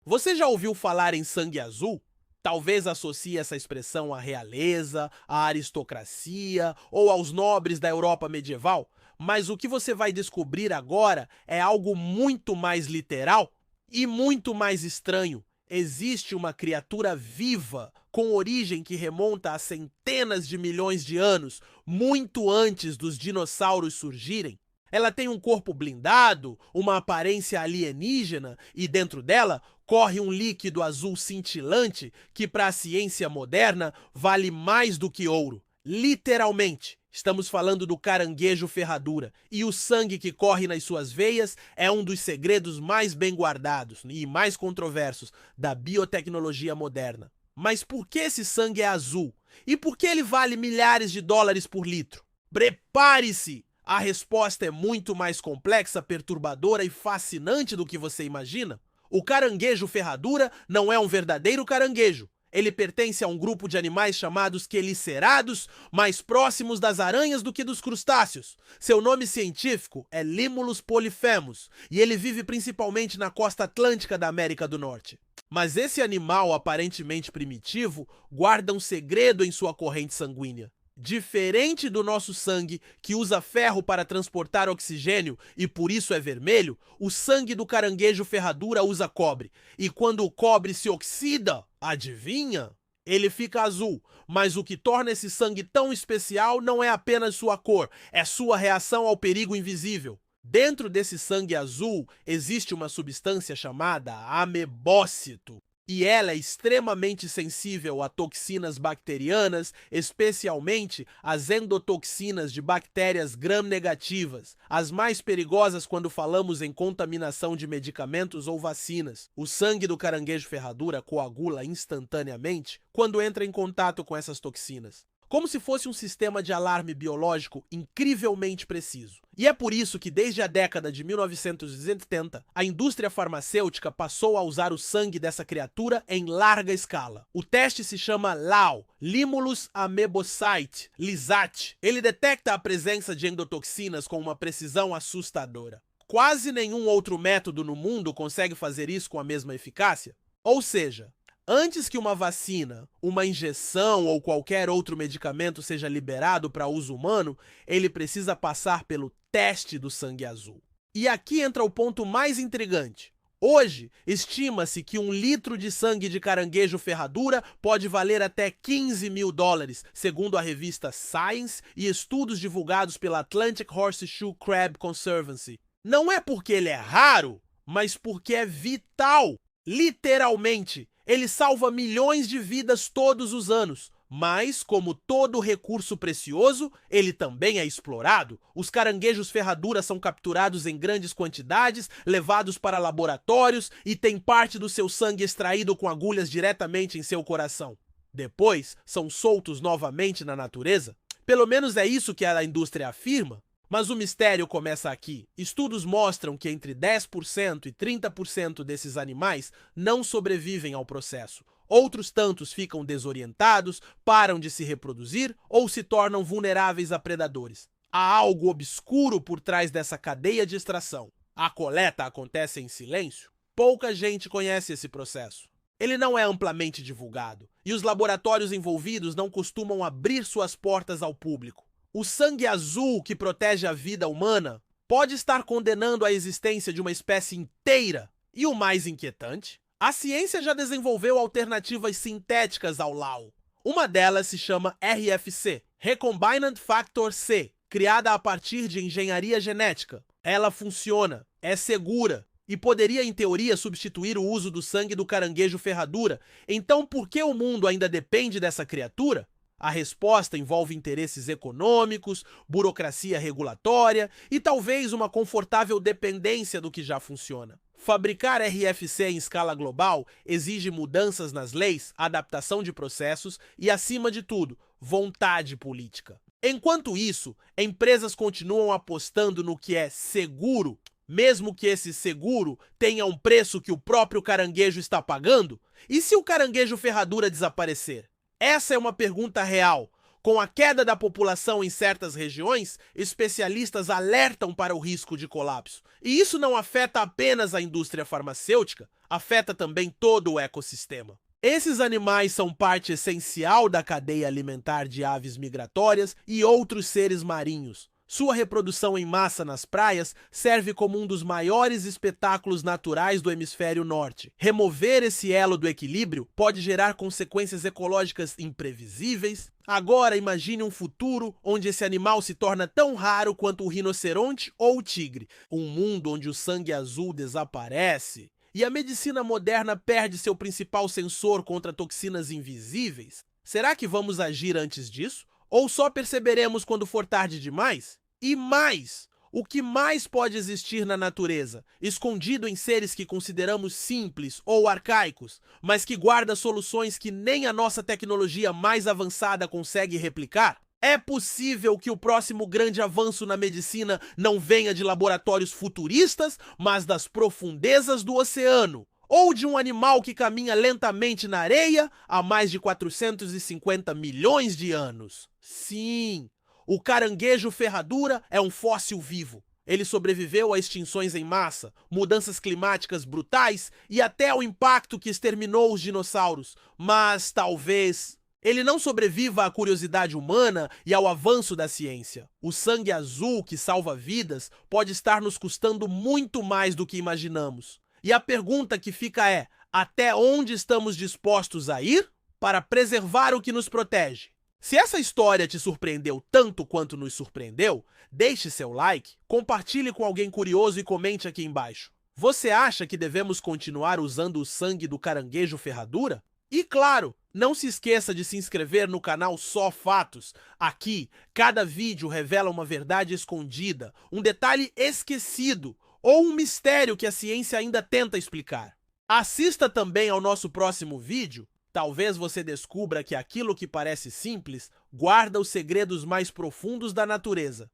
Você já ouviu falar em sangue azul? Talvez associe essa expressão à realeza, à aristocracia ou aos nobres da Europa medieval, mas o que você vai descobrir agora é algo muito mais literal e muito mais estranho. Existe uma criatura viva, com origem que remonta a centenas de milhões de anos, muito antes dos dinossauros surgirem. Ela tem um corpo blindado, uma aparência alienígena e dentro dela corre um líquido azul cintilante que, para a ciência moderna, vale mais do que ouro. Literalmente, estamos falando do caranguejo ferradura, e o sangue que corre nas suas veias é um dos segredos mais bem guardados e mais controversos da biotecnologia moderna. Mas por que esse sangue é azul? E por que ele vale milhares de dólares por litro? Prepare-se! A resposta é muito mais complexa, perturbadora e fascinante do que você imagina. O caranguejo ferradura não é um verdadeiro caranguejo. Ele pertence a um grupo de animais chamados quelicerados, mais próximos das aranhas do que dos crustáceos. Seu nome científico é Limulus polyphemus e ele vive principalmente na costa atlântica da América do Norte. Mas esse animal aparentemente primitivo guarda um segredo em sua corrente sanguínea. Diferente do nosso sangue, que usa ferro para transportar oxigênio e por isso é vermelho, o sangue do caranguejo ferradura usa cobre. E quando o cobre se oxida, adivinha? Ele fica azul. Mas o que torna esse sangue tão especial não é apenas sua cor, é sua reação ao perigo invisível. Dentro desse sangue azul existe uma substância chamada amebócito. E ela é extremamente sensível a toxinas bacterianas, especialmente as endotoxinas de bactérias gram-negativas, as mais perigosas quando falamos em contaminação de medicamentos ou vacinas. O sangue do caranguejo ferradura coagula instantaneamente quando entra em contato com essas toxinas, como se fosse um sistema de alarme biológico incrivelmente preciso. E é por isso que desde a década de 1970, a indústria farmacêutica passou a usar o sangue dessa criatura em larga escala. O teste se chama LAO, Limulus amebocyte, LISAT. Ele detecta a presença de endotoxinas com uma precisão assustadora. Quase nenhum outro método no mundo consegue fazer isso com a mesma eficácia. Ou seja, antes que uma vacina, uma injeção ou qualquer outro medicamento seja liberado para uso humano, ele precisa passar pelo teste do sangue azul. E aqui entra o ponto mais intrigante. Hoje, estima-se que 1 litro de sangue de caranguejo ferradura pode valer até 15 mil dólares, segundo a revista Science e estudos divulgados pela Atlantic Horseshoe Crab Conservancy. Não é porque ele é raro, mas porque é vital. Literalmente, ele salva milhões de vidas todos os anos. Mas, como todo recurso precioso, ele também é explorado. Os caranguejos ferradura são capturados em grandes quantidades, levados para laboratórios e têm parte do seu sangue extraído com agulhas diretamente em seu coração. Depois, são soltos novamente na natureza. Pelo menos é isso que a indústria afirma. Mas o mistério começa aqui. Estudos mostram que entre 10% e 30% desses animais não sobrevivem ao processo. Outros tantos ficam desorientados, param de se reproduzir ou se tornam vulneráveis a predadores. Há algo obscuro por trás dessa cadeia de extração. A coleta acontece em silêncio. Pouca gente conhece esse processo. Ele não é amplamente divulgado e os laboratórios envolvidos não costumam abrir suas portas ao público. O sangue azul que protege a vida humana pode estar condenando a existência de uma espécie inteira. E o mais inquietante, a ciência já desenvolveu alternativas sintéticas ao LAO. Uma delas se chama RFC, Recombinant Factor C, criada a partir de engenharia genética. Ela funciona, é segura e poderia, em teoria, substituir o uso do sangue do caranguejo ferradura. Então, por que o mundo ainda depende dessa criatura? A resposta envolve interesses econômicos, burocracia regulatória e talvez uma confortável dependência do que já funciona. Fabricar RFC em escala global exige mudanças nas leis, adaptação de processos e, acima de tudo, vontade política. Enquanto isso, empresas continuam apostando no que é seguro, mesmo que esse seguro tenha um preço que o próprio caranguejo está pagando. E se o caranguejo ferradura desaparecer? Essa é uma pergunta real. Com a queda da população em certas regiões, especialistas alertam para o risco de colapso. E isso não afeta apenas a indústria farmacêutica. afeta também todo o ecossistema. Esses animais são parte essencial da cadeia alimentar de aves migratórias e outros seres marinhos. Sua reprodução em massa nas praias serve como um dos maiores espetáculos naturais do hemisfério norte. Remover esse elo do equilíbrio pode gerar consequências ecológicas imprevisíveis. Agora imagine um futuro onde esse animal se torna tão raro quanto o rinoceronte ou o tigre. Um mundo onde o sangue azul desaparece e a medicina moderna perde seu principal sensor contra toxinas invisíveis. Será que vamos agir antes disso? Ou só perceberemos quando for tarde demais? E mais, o que mais pode existir na natureza, escondido em seres que consideramos simples ou arcaicos, mas que guarda soluções que nem a nossa tecnologia mais avançada consegue replicar? É possível que o próximo grande avanço na medicina não venha de laboratórios futuristas, mas das profundezas do oceano, ou de um animal que caminha lentamente na areia há mais de 450 milhões de anos. Sim, o caranguejo ferradura é um fóssil vivo. Ele sobreviveu a extinções em massa, mudanças climáticas brutais e até ao impacto que exterminou os dinossauros. Mas talvez ele não sobreviva à curiosidade humana e ao avanço da ciência. O sangue azul que salva vidas pode estar nos custando muito mais do que imaginamos. E a pergunta que fica é: até onde estamos dispostos a ir para preservar o que nos protege? Se essa história te surpreendeu tanto quanto nos surpreendeu, deixe seu like, compartilhe com alguém curioso e comente aqui embaixo. Você acha que devemos continuar usando o sangue do caranguejo ferradura? E claro, não se esqueça de se inscrever no canal Só Fatos. Aqui, cada vídeo revela uma verdade escondida, um detalhe esquecido ou um mistério que a ciência ainda tenta explicar. Assista também ao nosso próximo vídeo. Talvez você descubra que aquilo que parece simples guarda os segredos mais profundos da natureza.